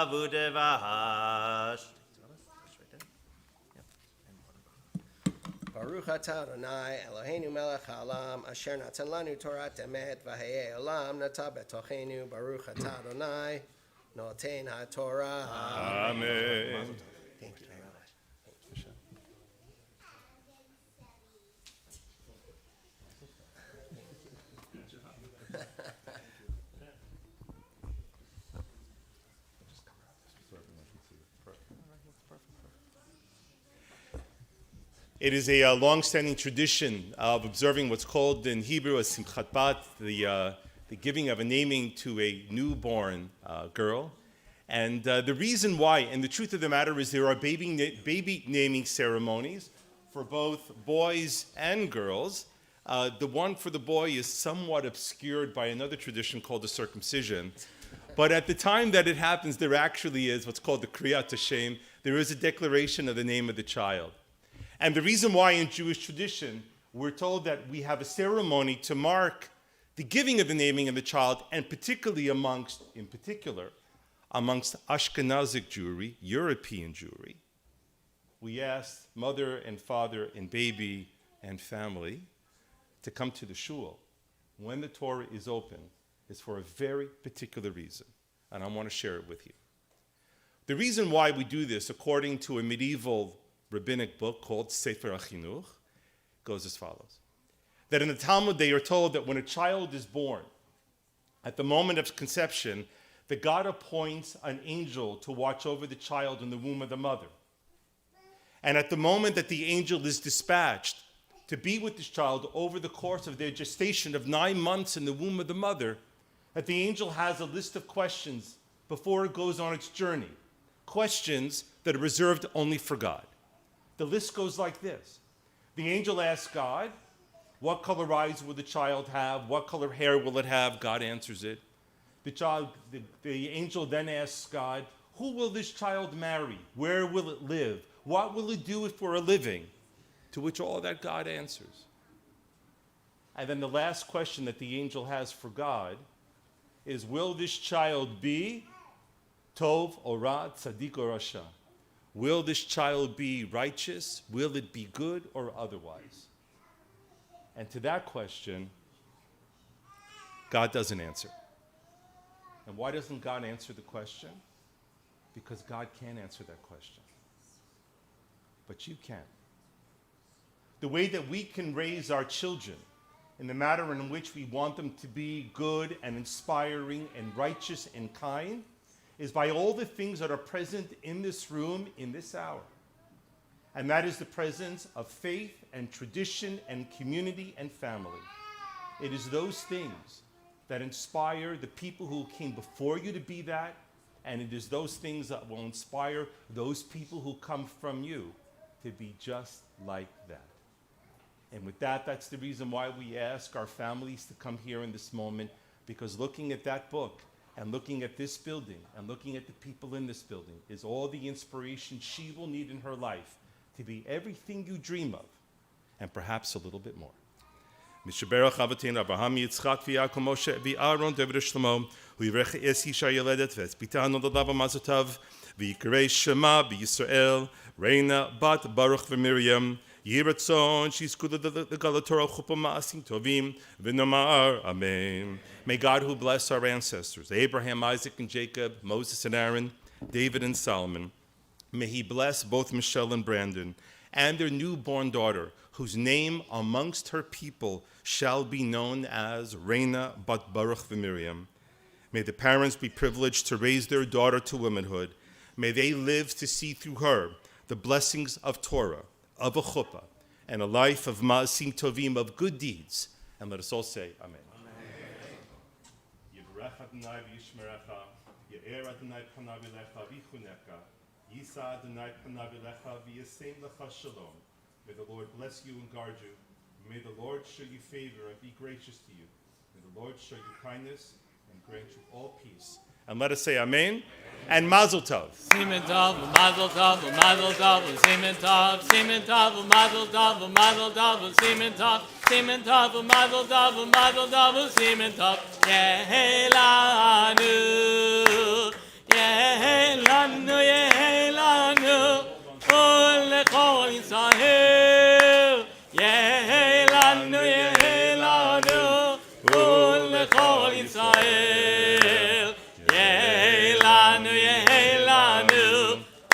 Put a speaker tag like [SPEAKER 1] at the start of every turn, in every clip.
[SPEAKER 1] Avudevash.
[SPEAKER 2] Baruch atah Adonai Eloheinu melech haolam asher natan lanu Torat emet v'hayei olam nata betochenu Baruch atah Adonai noten haTorah.
[SPEAKER 1] Amen.
[SPEAKER 2] Thank you, Rabbi.
[SPEAKER 1] It is a long-standing tradition of observing what's called in Hebrew a Simchat Bat, the giving of a naming to a newborn girl. And the reason why, and the truth of the matter is there are baby naming ceremonies for both boys and girls. The one for the boy is somewhat obscured by another tradition called the circumcision. But at the time that it happens, there actually is what's called the Kriyat Hashem. There is a declaration of the name of the child. And the reason why in Jewish tradition we're told that we have a ceremony to mark the giving of the naming of the child, and particularly amongst Ashkenazic Jewry, European Jewry, we asked mother and father and baby and family to come to the shul when the Torah is open is for a very particular reason, and I want to share it with you. The reason why we do this, according to a medieval rabbinic book called Sefer HaChinuch, goes as follows. That in the Talmud they are told that when a child is born, at the moment of conception, that God appoints an angel to watch over the child in the womb of the mother. And at the moment that the angel is dispatched to be with this child over the course of their gestation of 9 months in the womb of the mother, that the angel has a list of questions before it goes on its journey. Questions that are reserved only for God. The list goes like this. The angel asks God, what color eyes will the child have? What color hair will it have? God answers it. The angel then asks God, who will this child marry? Where will it live? What will it do for a living? To which all that God answers. And then the last question that the angel has for God is, will this child be Tov or Ra, Tzaddik or Rasha? Will this child be righteous? Will it be good or otherwise? And to that question, God doesn't answer. And why doesn't God answer the question? Because God can't answer that question. But you can. The way that we can raise our children in the manner in which we want them to be good and inspiring and righteous and kind is by all the things that are present in this room, in this hour. And that is the presence of faith and tradition and community and family. It is those things that inspire the people who came before you to be that, and it is those things that will inspire those people who come from you to be just like that. And with that, that's the reason why we ask our families to come here in this moment, because looking at that book and looking at this building and looking at the people in this building is all the inspiration she will need in her life to be everything you dream of, and perhaps a little bit more. Mishaberach Avatin Abraham Yitzchak v'Yaakov Moshe v'Aaron David Shlomo hu yirech es isha yeledet v'espita noladav mazotav v'yikrei Shema b'Yisrael Reina bat Baruch v'Miriam Yiratzon she's good the Galatorah chuppah ma'asim tovim v'nomar Amen. May God, who bless our ancestors Abraham, Isaac, and Jacob, Moses and Aaron, David and Solomon, may He bless both Michelle and Brandon and their newborn daughter, whose name amongst her people shall be known as Reina bat Baruch v'Miriam. May the parents be privileged to raise their daughter to womanhood. May they live to see through her the blessings of Torah, of a chuppah, and a life of ma'asim tovim, of good deeds. And let us all say, Amen. Yivarech Adonai v'yishmerecha, Ye'er Adonai panav elecha v'yichunecha, Yisa Adonai panav elecha v'yasem lecha shalom. May the Lord bless you and guard you. May the Lord show you favor and be gracious to you. May the Lord show you kindness and grant you all peace. And let us say Amen and Mazel Tov.
[SPEAKER 3] Simen Tov, Mazel Tov, Mazel Tov, Simen Tov, Simen Tov, Mazel Tov, Mazel Tov, Simen Tov, Simen Tov, Mazel Tov, Mazel Tov, Simen Tov. Yehelanu, Yehelanu. לנו יהי לנו ולכל ישראל יהי לנו ולכל ישראל יהי לנו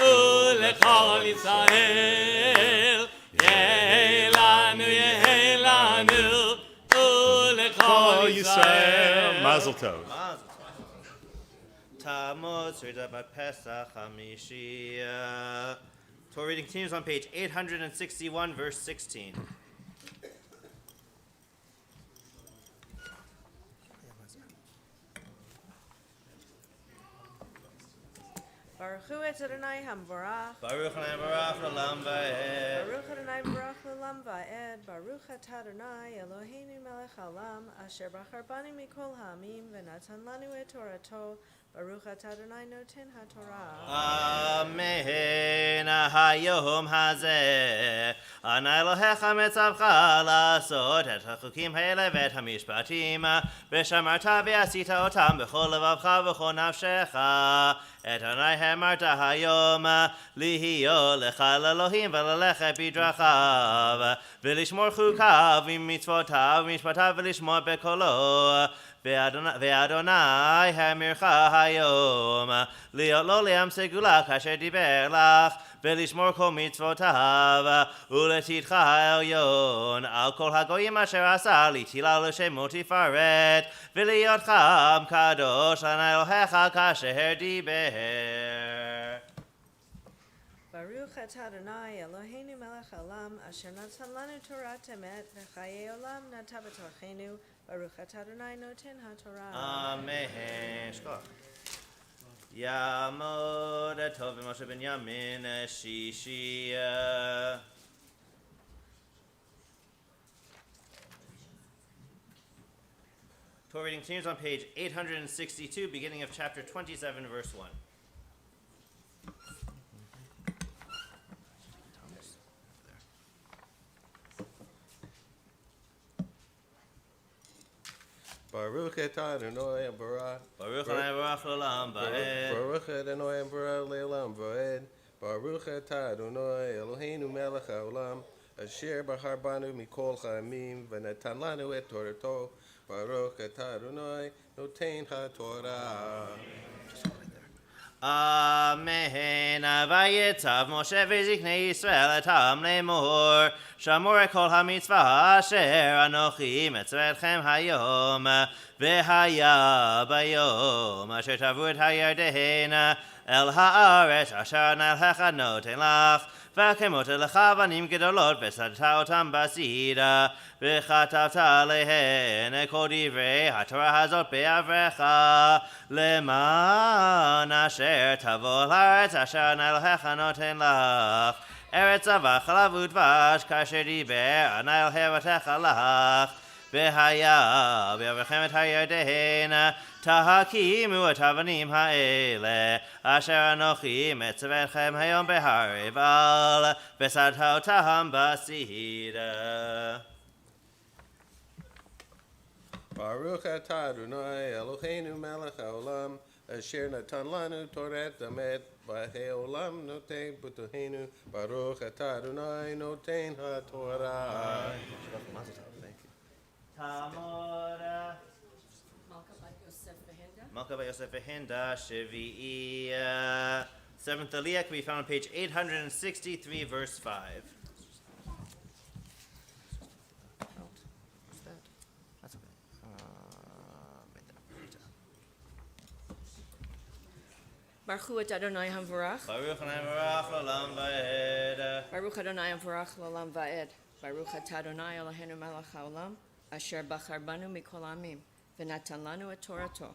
[SPEAKER 3] ולכל ישראל יהי לנו ולכל ישראל.
[SPEAKER 1] Mazel tov.
[SPEAKER 4] Tammuz, Srida Bat Pesach Hamishi. Torah reading continues on page 861, verse 16.
[SPEAKER 5] Baruch Hu et Adonai Hamvorach.
[SPEAKER 4] Baruch Hanai Barach L'Olam Va'ed.
[SPEAKER 5] Baruch Adonai Barach L'Olam Va'ed. Baruch Atah Adonai Eloheinu Melech Haolam Asher Bachar Banu Mikol Ha'amim V'natan Lanu et Torato. Baruch Atah Adonai Noten HaTorah.
[SPEAKER 4] Amen. Hayom hazeh. Ana Elohecha metzavcha la'asot et hachukim ha'ele v'et hamishpatim v'shamarta v'asita otam b'chol levavcha v'chol nafshecha. Et Adonai hamarta hayom lihio lecha l'Elohim v'lelechet b'drachav v'lishmor chukav v'mitzvotav v'mishpatav v'lishmor b'kolo. Ve'Adonai hamircha hayom liot lo liam segula kasher diber lach ve'lishmor kol mitzvotav uletitcha ha'elyon al kol hagoyim asher asa litila l'shemo tifaret ve'liot cham kadosh l'Adonai Elohecha kasher diber.
[SPEAKER 5] Baruch Atah Adonai Eloheinu Melech Haolam Asher Natan Lanu Torah Temet V'chayei Olam Nata B'tochenu. Baruch Atah Adonai Noten HaTorah.
[SPEAKER 4] Amen. Shkoch. Yamod Tov Moshe ben Yamin Shishi. Torah reading continues on page 862, beginning of chapter 27, verse 1.
[SPEAKER 2] Baruch Atah Adonai Barach.
[SPEAKER 4] Baruch Hanai Barach L'Olam Va'ed.
[SPEAKER 2] Baruch Adonai Barach L'Olam Va'ed. Baruch Atah Adonai Eloheinu Melech Haolam Asher Bachar Banu Mikol Ha'amim V'natan Lanu et Torato. Baruch Atah Adonai Noten HaTorah.
[SPEAKER 4] Amen. Vayetzav Moshe v'ziknei Yisrael etam lemor shamor kol hamitzvah asher anochi metzvetchem hayom v'haya bayom asher tavu et hayarden el haaretz asher nalhecha noten lach v'kemot elecha banim gedolot v'sadta otam basida v'chatavta lehen kol divrei haTorah hazot be'avrecha leman asher tavo l'aaretz asher Elohecha noten lach eretz avach chalav udvash kasher diber Adonai Elohecha lach v'haya v'yavrechem et hayarden tahakimu et havanim ha'ele asher anochi metzvetchem hayom behareval v'sadta otam basida.
[SPEAKER 2] Baruch Atah Adonai Eloheinu Melech Haolam Asher Natan Lanu Torah Temet V'Haolam Noten B'Tohenu. Baruch Atah Adonai Noten HaTorah.
[SPEAKER 4] Tamora Malka by Yosef Hinda Shvi'i. Seventh Aliyah can be found on page 863, verse 5. That's okay.
[SPEAKER 5] Baruch Hu et Adonai Hamvorach.
[SPEAKER 4] Baruch Hanai Barach L'Olam Va'ed.
[SPEAKER 5] Baruch Adonai Hamvorach L'Olam Va'ed. Baruch Atah Adonai Eloheinu Melech Haolam Asher Bachar Banu Mikol Ha'amim V'natan Lanu et Torato.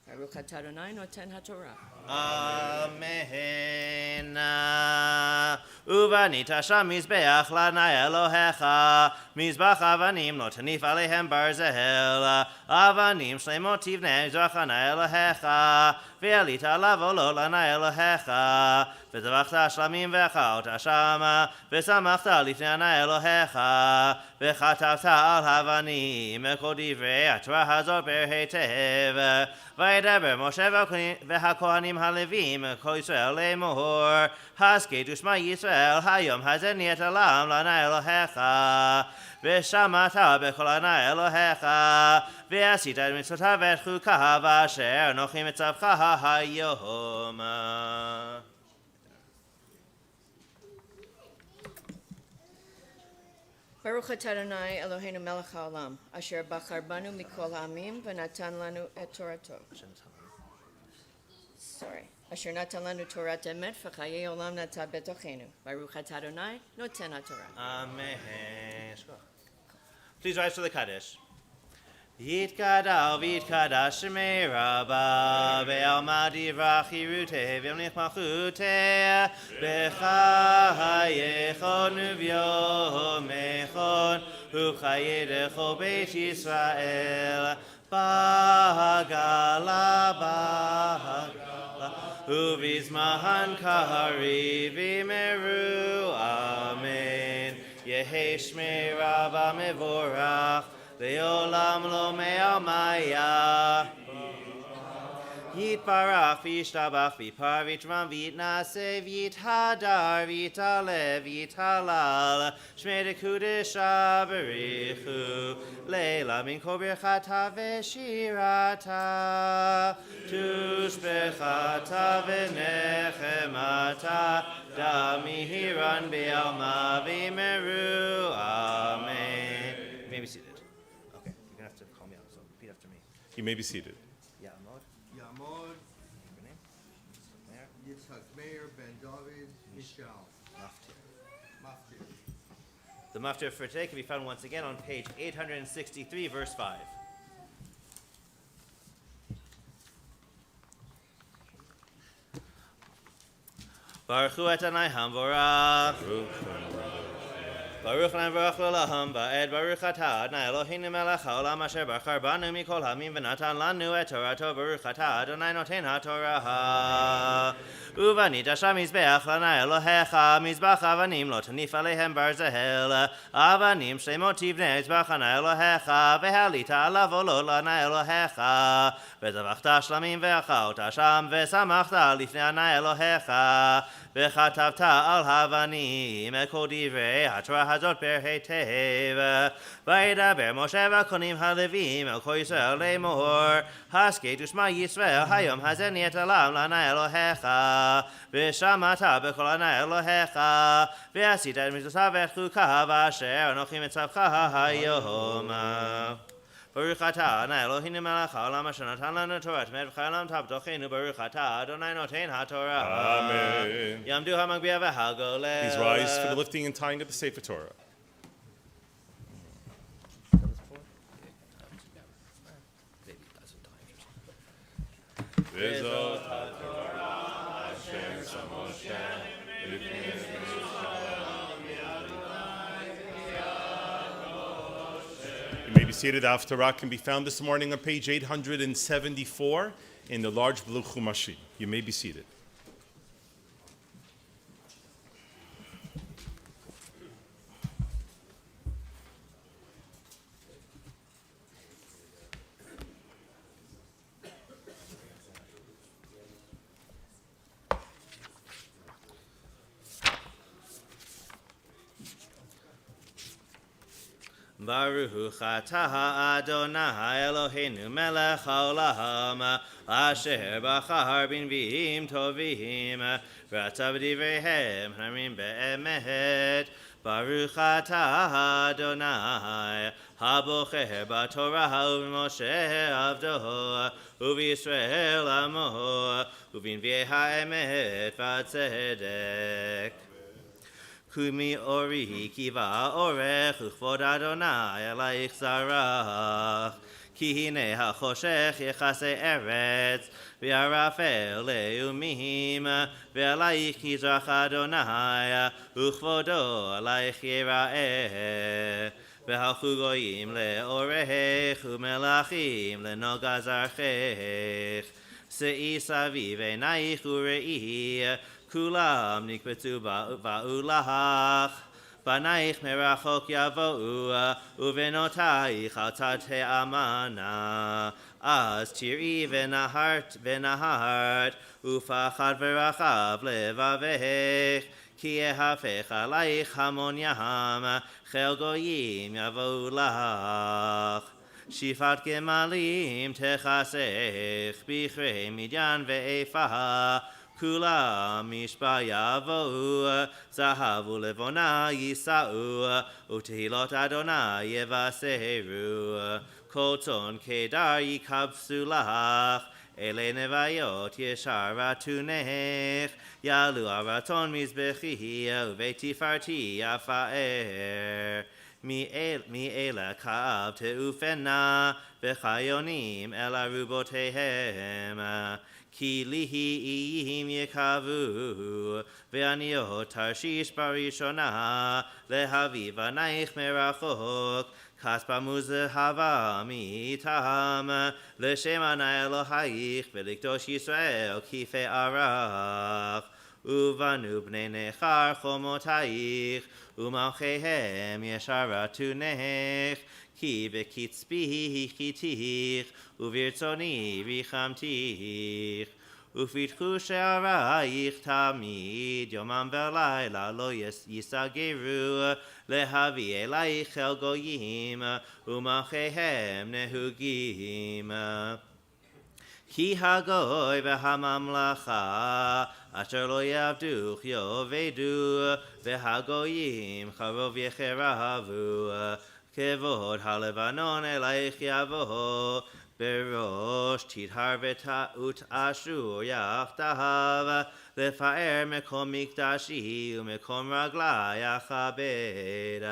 [SPEAKER 5] Baruch Atah Adonai Noten HaTorah.
[SPEAKER 4] Amen. Uvanita sham mizbeach l'Adonai Elohecha mizbach avanim lo tanif alehem barzel avanim shlemot tivnei mizbach Adonai Elohecha ועלית לבוא לו לעיני אלוהיך, וטבחת שלמים ואכלת שמה, ושמחת לפני עיני אלוהיך, וכתבת על אבנים כל דברי התורה הזאת בהיטב, וידבר משה והכהנים הלווים כל ישראל לאמור, הסכתו שמע ישראל היום הזה נהיית לעם לעיני אלוהיך, ושמעת בקול עיני אלוהיך, ועשית את מצוותיו ואת חוקיו אשר אנוכי מצווך היום.
[SPEAKER 6] ברוך אתה אדוני אלוהינו מלך העולם, אשר בחר בנו מכל העמים ונתן לנו את תורתו. אשר נתן לנו תורת אמת וחיי עולם נטע בתוכנו. ברוך אתה אדוני נותן התורה.
[SPEAKER 4] Amen. Please rise for the Kaddish. יתגדל ויתקדש שמי רבה, ועלמא דברך חירותי וימליך מלכותי, בחייכון וביומכון, ובחיי לכל בית ישראל, בעגלה ובזמן קריב יאמרו אמן. יהי שמי רבה מבורך, לעולם לא מעלמיה. יתברך וישתבח ויפר ויתרם ויתנשא ויתהדר ויתעלה ויתהלל, שמי דקודשה בריחו, לילה מן כל ברכתה ושירתה, תושבחתה ונחמתה, דמיהירן בעלמא ויאמרו אמן. You may be seated. Okay, you're gonna have to call me out, so repeat after me.
[SPEAKER 1] You may be seated.
[SPEAKER 4] Ya'amod.
[SPEAKER 7] Ya'amod
[SPEAKER 4] Your name? Mayor?
[SPEAKER 7] Yitzhak Meir Ben David Mishal.
[SPEAKER 4] Maftir.
[SPEAKER 7] Maftir.
[SPEAKER 4] The maftir for today can be found once again on page 863, verse 5. Baruch hu Adonai Hamvorach. Baruch Baruch L'olam Va'ed Baruch Atah Adonai Eloheinu Melech HaOlam Asher Bachar Banu Mikol Hamim V'natan Lanu Et Torato Baruch Atah Adonai Noten HaTorah Uvanit Asher Mizbeach Lanai Elohecha Mizbach Avanim Lo Tanif Alehem Bar Zehel Avanim Shlemot Tivnei Mizbach Lanai Elohecha Vehalita Alavo Lo Lanai Elohecha V'tavachta Shlamim Ve'achalta Sham Ve'samachta Lifnei Lanai Elohecha וכתבת על האבנים כל דברי התורה הזאת בהיטב. וידבר משה והכהנים הלווים אל כל ישראל לאמור, הסכתו שמע ישראל היום הזה נהיית לעם לעיני אלוהיך, ושמעת בקול עיני אלוהיך, ועשית את מצוותיו ואת חוקיו אשר אנוכי מצווך היום. ברוך אתה אדוני אלוהינו מלך העולם אשר נתן לנו תורת אמת וחיי עולם נטע בתוכנו. ברוך אתה אדוני נותן התורה.
[SPEAKER 1] Amen.
[SPEAKER 4] יעמדו המגביה והגולל.
[SPEAKER 1] Please rise for the lifting and tying of the Sefer Torah. You may be seated. The Haftarah can be found this morning on page 874 in the large blue Chumashi. You may be seated.
[SPEAKER 4] Baruch atah Adonai Eloheinu melech haolam asher bachar b'nviim tovim v'atah b'divreihem harim be'emet. Baruch atah Adonai habocher b'torah u'b'Moshe avdo u'b'Yisrael amo u'b'nviei ha'emet v'atzedek. Kumi ori kiva orech uchvod Adonai alayich zarach ki hine hachoshech yechase eretz v'arafel leumim v'alayich yizrach Adonai uchvodo alayich yira'eh v'halchu goyim leorech u'melachim lenogazarchech שאי סביב עינייך וראי, כולם נקבצו באו לך. בנייך מרחוק יבואו, ובנותייך על צדי אמנה. אז תראי ונהרת, ופחד ורחב לבבך, כי יהפך עלייך המון ים, חיל גויים יבואו לך. שפעת גמלים תכסך, בכרי מדיין ואיפה, כולם משפע יבואו, זהב ולבונה יישאו, ותהילות אדוני יבשרו. כל צאן קדר יקבצו לך, אלה נוויות ישרתונך, יעלו הרצון מזבחי, ובתפארתי יפאר. מאלה כאב תעופנה, וחיונים אל ארובותיהם. כי ליהיים יקבו, ועניות תרשיש בראשונה, להביא בנייך מרחוק, כספה מוזהבה מאיתם, לשם ענה אלוהיך, ולקדוש ישראל כיפי ערך. ובנו בני נכר חומותייך, ומלכיהם ישרתונך, כי בקצפי חיתיך, וברצוני ריחמתיך. ופתחו שערייך תמיד, יומם ולילה לא יסגרו, להביא אלייך אל גויים, ומלכיהם נהוגים. כי הגוי והממלכה, אשר לא יעבדוך יאבדו, והגויים חרוב יחרבו. כבוד הלבנון אלייך יבוא, בראש תדהר ותאשור יחדיו, לפאר מקום מקדשי ומקום רגלי אכבד.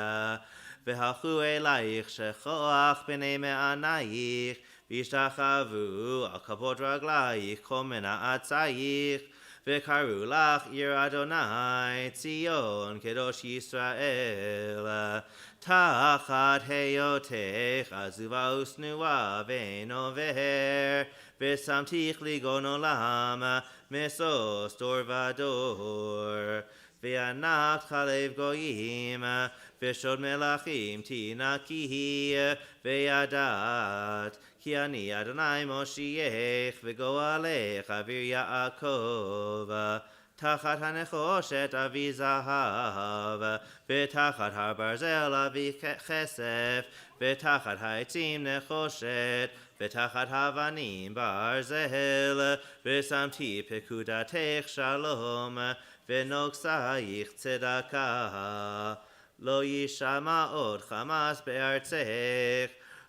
[SPEAKER 4] והלכו אלייך שכוח בני מענייך, והשתחוו על כבוד רגלייך כל מנעצייך, וקראו לך עיר אדוני ציון קדוש ישראל. תחת היותך עזובה ושנואה ואין עובר, ושמתיך לגאון עולם משוש דור ודור. וענקת לב גויים, ושוד מלכים תינקי, וידעת כי אני אדוני מושיעך, וגואלך אביר יעקב. תחת הנחושת אביא זהב, ותחת הר ברזל אביא כסף, ותחת העצים נחושת, ותחת האבנים ברזל, ושמתי פקודתך שלום, ונוגסייך צדקה. לא יישמע עוד חמס בארצך,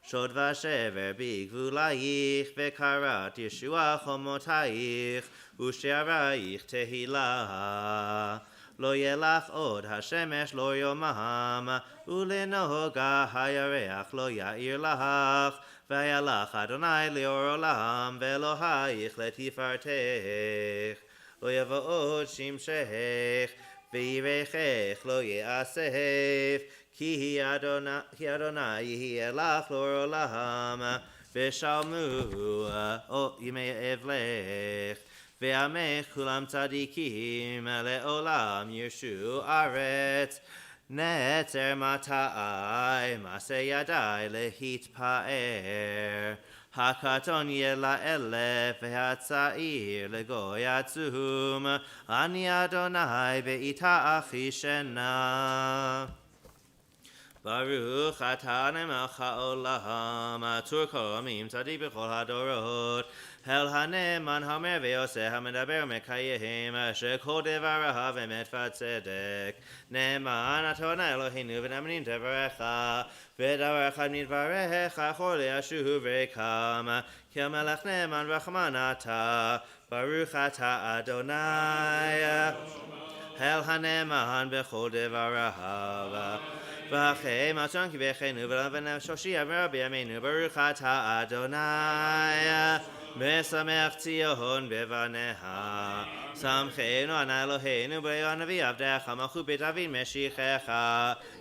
[SPEAKER 4] שוד ושבר בגבולייך, וקראת ישועה חומותייך, ושערייך תהילה. לא ילך עוד השמש לא יומם, ולנוגה הירח לא יאיר לך, וילך אדוני לאור עולם, ואלוהיך לתפארתך. לא יבוא עוד שמשך, ויראך לא יאסף, כי אדוני יהיה לך לאור עולם, ושלמו ימי אבלך. ועמך כולם צדיקים, לעולם ירשו ארץ. נצר מתי, מעשה ידי להתפאר. הקטון יהיה לאלף, והצעיר לגוי עצום. אני אדוני ואיתה אחישנה. ברוך אתה נמלך העולם, צור כל עמים, צדיק בכל הדורות. אל הנאמן המר ועושה, המדבר ומקיים, אשר כל דבריו אמת וצדק. נאמן אתה עונה אלוהינו ונאמנים דבריך, ודבר אחד מדבריך חולי אשוב ריקם. כי המלך נאמן רחמן אתה, ברוך אתה אדוני. אל הנאמן בכל דבריו. ואחרי מצון כי בחנו ולבן שושי אמר בימינו, ברוך אתה אדוני. משמח ציון בבניה. שמחנו ענה אלוהינו בריאה הנביא עבדך, מלכות בית דוד משיחך.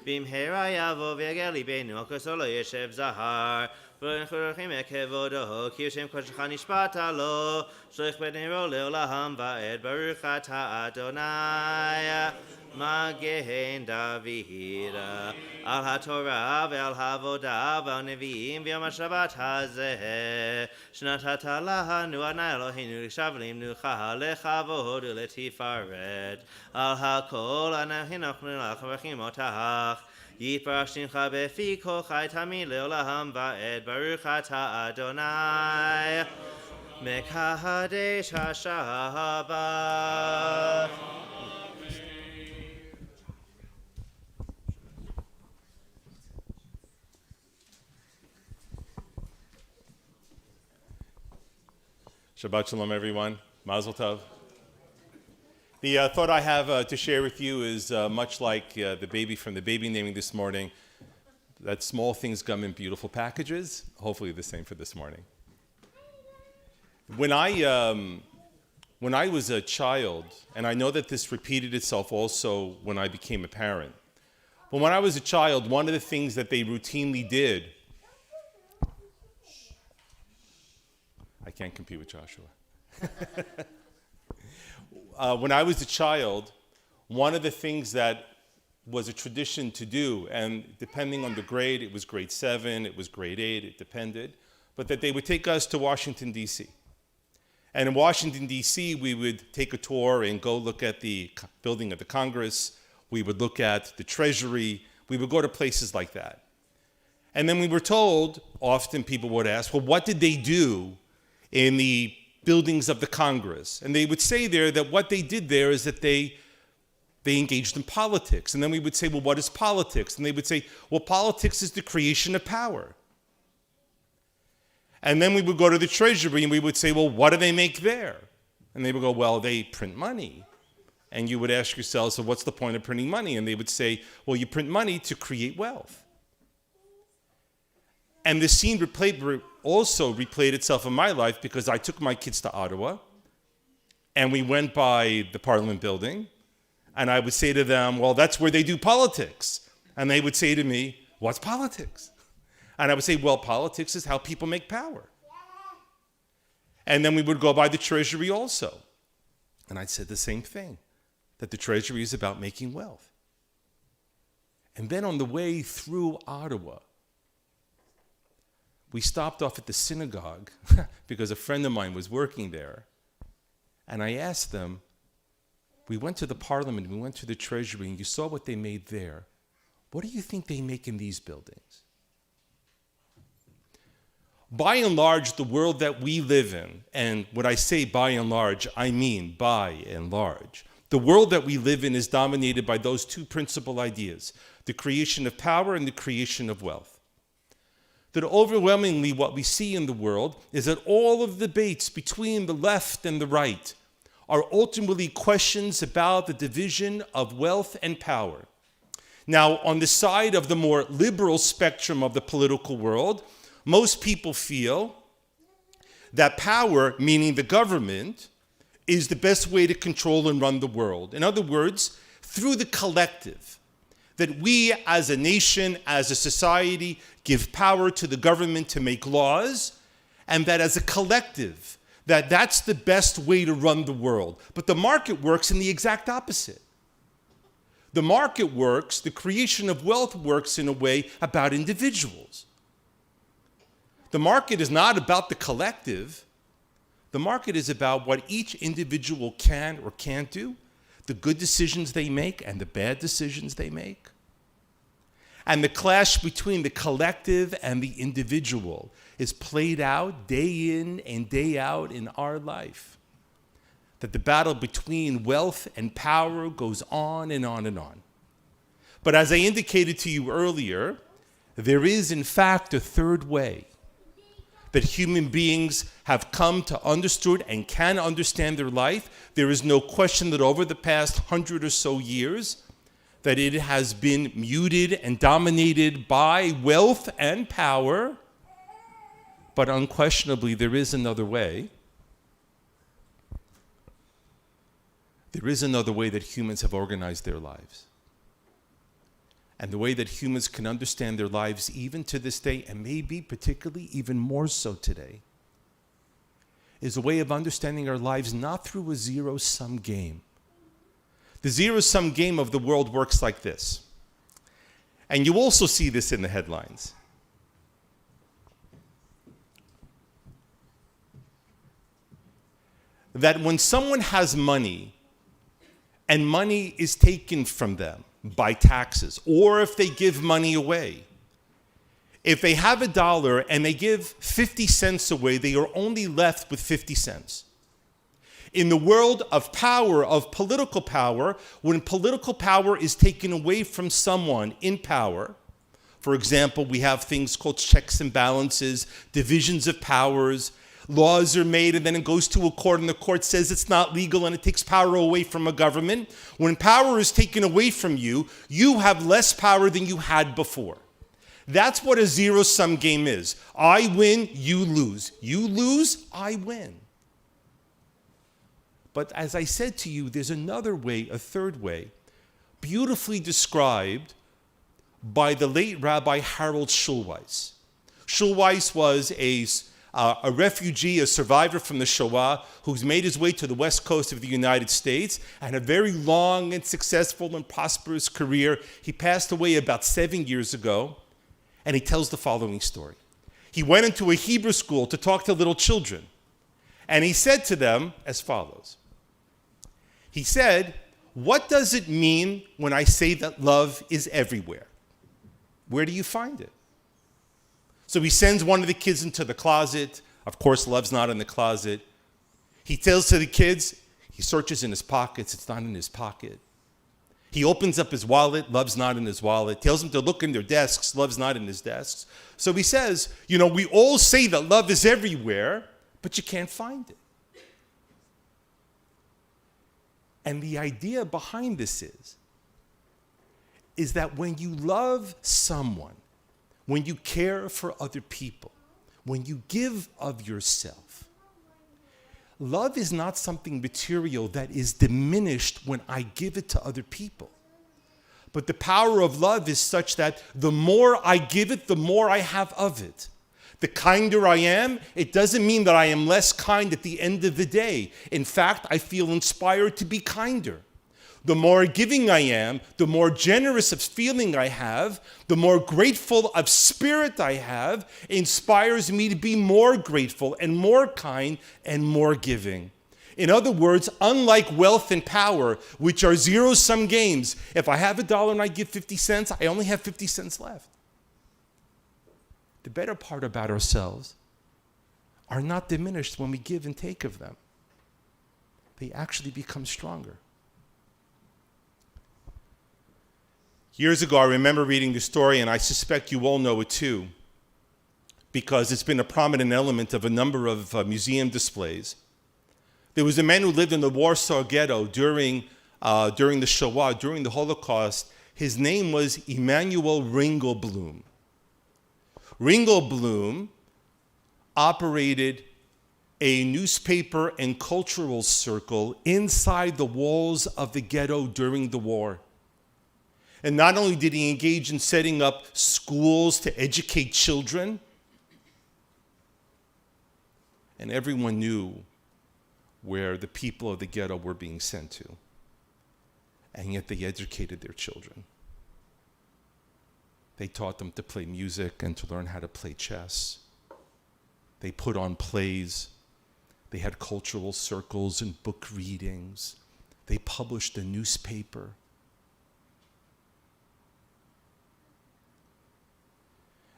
[SPEAKER 4] במהרה יבוא ויגע ליבנו, על כסו לא ישב זהר. ולא אנחנו דורכים את כבודו, כי שם קודשך נשבעת לו, Shlich beniro leolam va'ed baruch atah Adonai Magehen David al haTorah ve'al havodah ve'al nevi'im ve'yom haShabbat hazeh shenatata lahanu Adonai Eloheinu l'shav limnucha lechavod u'letifaret al hakol ana hinachnu lach v'chim otach Yitbarach shimcha befi kol chai tamid leolam va'ed baruch atah Adonai Mekahadesh HaShabbat.
[SPEAKER 1] Shabbat Shalom, everyone. Mazel Tov. The thought I have to share with you is much like the baby from the baby naming this morning, that small things come in beautiful packages. Hopefully the same for this morning. When I was a child, and I know that this repeated itself also when I became a parent, but when I was a child, one of the things that they routinely did, I can't compete with Joshua. When I was a child, one of the things that was a tradition to do, and depending on the grade, it was grade 7, it was grade 8, it depended, but that they would take us to Washington, D.C. And in Washington, D.C., we would take a tour and go look at the building of the Congress. We would look at the Treasury. We would go to places like that. And then we were told, often people would ask, well, what did they do in the buildings of the Congress? And they would say there that what they did there is that they engaged in politics. And then we would say, well, what is politics? And they would say, well, politics is the creation of power. And then we would go to the Treasury and we would say, well, what do they make there? And they would go, well, they print money. And you would ask yourself, so what's the point of printing money? And they would say, well, you print money to create wealth. And the scene also replayed itself in my life because I took my kids to Ottawa and we went by the Parliament building and I would say to them, well, that's where they do politics. And they would say to me, what's politics? And I would say, well, politics is how people make power. And then we would go by the Treasury also. And I'd say the same thing, that the Treasury is about making wealth. And then on the way through Ottawa, we stopped off at the synagogue because a friend of mine was working there. And I asked them, we went to the Parliament, we went to the Treasury, and you saw what they made there. What do you think they make in these buildings? By and large, the world that we live in, and when I say by and large, I mean by and large, the world that we live in is dominated by those two principal ideas, the creation of power and the creation of wealth. That overwhelmingly what we see in the world is that all of the debates between the left and the right are ultimately questions about the division of wealth and power. Now, on the side of the more liberal spectrum of the political world, most people feel that power, meaning the government, is the best way to control and run the world. In other words, through the collective, that we as a nation, as a society, give power to the government to make laws, and that as a collective, that's the best way to run the world. But the market works in the exact opposite. The market works, the creation of wealth works in a way about individuals. The market is not about the collective. The market is about what each individual can or can't do, the good decisions they make and the bad decisions they make. And the clash between the collective and the individual is played out day in and day out in our life. That the battle between wealth and power goes on and on and on. But as I indicated to you earlier, there is in fact a third way that human beings have come to understand and can understand their life. There is no question that over the past 100 or so years, that it has been muted and dominated by wealth and power, but unquestionably there is another way. There is another way that humans have organized their lives. And the way that humans can understand their lives even to this day, and maybe particularly even more so today, is a way of understanding our lives not through a zero-sum game. The zero-sum game of the world works like this. And you also see this in the headlines. That when someone has money and money is taken from them by taxes, or if they give money away, if they have $1 and they give 50 cents away, they are only left with 50 cents. In the world of power, of political power, when political power is taken away from someone in power, for example, we have things called checks and balances, divisions of powers, laws are made and then it goes to a court and the court says it's not legal and it takes power away from a government. When power is taken away from you, you have less power than you had before. That's what a zero-sum game is. I win, you lose. You lose, I win. But as I said to you, there's another way, a third way, beautifully described by the late Rabbi Harold Schulweis. Schulweis was a refugee, a survivor from the Shoah, who's made his way to the west coast of the United States and a very long and successful and prosperous career. He passed away about 7 years ago, and he tells the following story. He went into a Hebrew school to talk to little children, and he said to them as follows. He said, "What does it mean when I say that love is everywhere? Where do you find it?" So he sends one of the kids into the closet. Of course, love's not in the closet. He tells to the kids, he searches in his pockets, it's not in his pocket. He opens up his wallet, love's not in his wallet. Tells them to look in their desks, love's not in his desks. So he says, we all say that love is everywhere, but you can't find it. And the idea behind this is that when you love someone, when you care for other people, when you give of yourself, love is not something material that is diminished when I give it to other people. But the power of love is such that the more I give it, the more I have of it. The kinder I am, it doesn't mean that I am less kind at the end of the day. In fact, I feel inspired to be kinder. The more giving I am, the more generous of feeling I have, the more grateful of spirit I have, inspires me to be more grateful and more kind and more giving. In other words, unlike wealth and power, which are zero-sum games, if I have $1 and I give 50 cents, I only have 50 cents left. The better part about ourselves are not diminished when we give and take of them. They actually become stronger. Years ago, I remember reading the story, and I suspect you all know it too, because it's been a prominent element of a number of museum displays. There was a man who lived in the Warsaw Ghetto during the Shoah, during the Holocaust. His name was Emanuel Ringelblum. Ringelblum operated a newspaper and cultural circle inside the walls of the ghetto during the war. And not only did he engage in setting up schools to educate children, and everyone knew where the people of the ghetto were being sent to. And yet they educated their children. They taught them to play music and to learn how to play chess. They put on plays. They had cultural circles and book readings. They published a newspaper.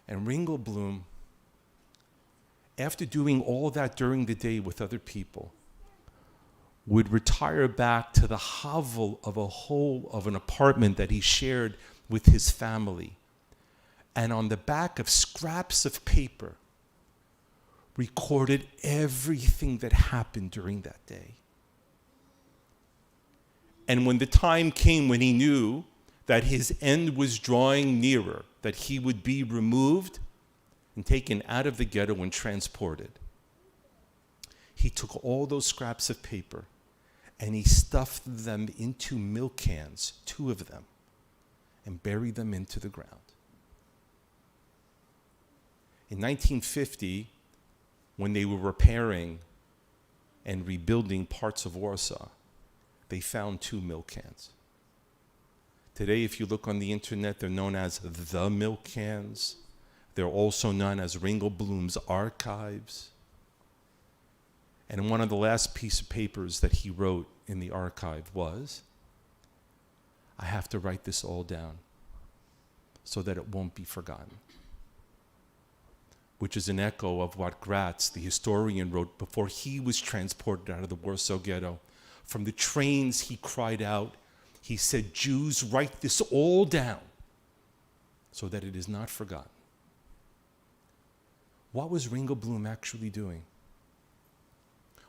[SPEAKER 1] And Ringelblum, after doing all that during the day with other people, would retire back to the hovel of an apartment that he shared with his family. And on the back of scraps of paper, recorded everything that happened during that day. And when the time came when he knew that his end was drawing nearer, that he would be removed and taken out of the ghetto and transported, he took all those scraps of paper and he stuffed them into milk cans, 2 of them, and buried them into the ground. In 1950, when they were repairing and rebuilding parts of Warsaw, they found 2 milk cans. Today, if you look on the internet, they're known as the milk cans. They're also known as Ringelblum's archives. And one of the last piece of papers that he wrote in the archive was, I have to write this all down so that it won't be forgotten. Which is an echo of what Gratz, the historian, wrote before he was transported out of the Warsaw Ghetto. From the trains, he cried out, he said, Jews, write this all down so that it is not forgotten. What was Ringelblum actually doing?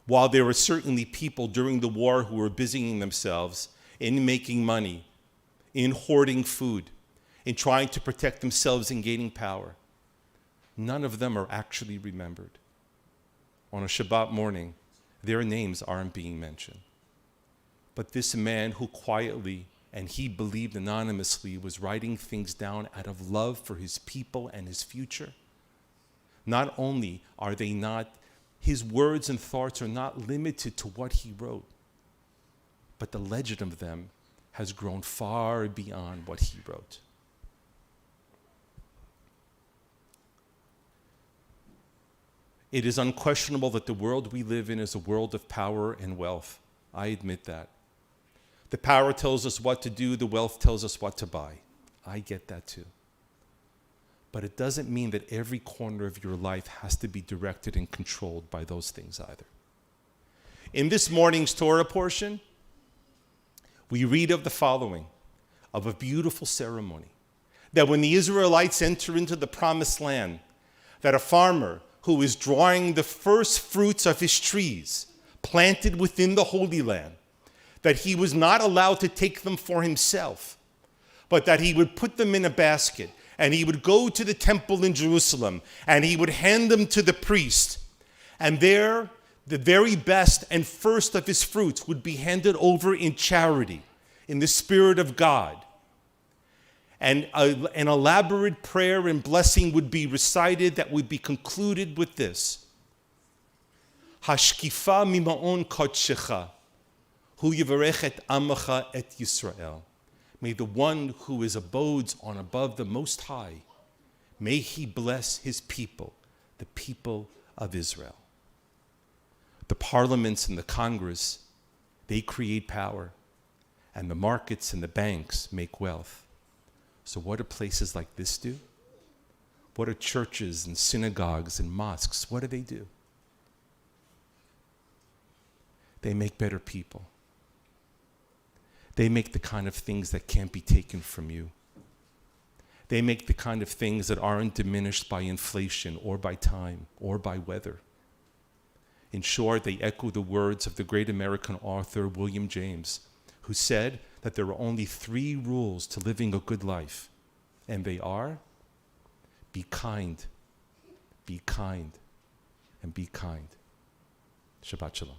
[SPEAKER 1] While there were certainly people during the war who were busying themselves in making money, in hoarding food, in trying to protect themselves and gaining power, none of them are actually remembered. On a Shabbat morning, their names aren't being mentioned. But this man who quietly, and he believed anonymously, was writing things down out of love for his people and his future, not only are they not, his words and thoughts are not limited to what he wrote, but the legend of them has grown far beyond what he wrote. It is unquestionable that the world we live in is a world of power and wealth. I admit that. The power tells us what to do, the wealth tells us what to buy. I get that too. But it doesn't mean that every corner of your life has to be directed and controlled by those things either. In this morning's Torah portion, we read of the following, of a beautiful ceremony, that when the Israelites enter into the promised land, that a farmer who is drawing the first fruits of his trees planted within the Holy Land, that he was not allowed to take them for himself, but that he would put them in a basket and he would go to the temple in Jerusalem and he would hand them to the priest. And there, the very best and first of his fruits would be handed over in charity, in the Spirit of God. And an elaborate prayer and blessing would be recited that would be concluded with this. Hashkifa mima'on kodshecha, hu yivarechet amacha et Yisrael. May the one who is abodes on above the Most High, may he bless his people, the people of Israel. The parliaments and the Congress, they create power, and the markets and the banks make wealth. So what do places like this do? What do churches and synagogues and mosques, what do? They make better people. They make the kind of things that can't be taken from you. They make the kind of things that aren't diminished by inflation or by time or by weather. In short, they echo the words of the great American author William James, who said that there are only 3 rules to living a good life, and they are, be kind, and be kind. Shabbat Shalom.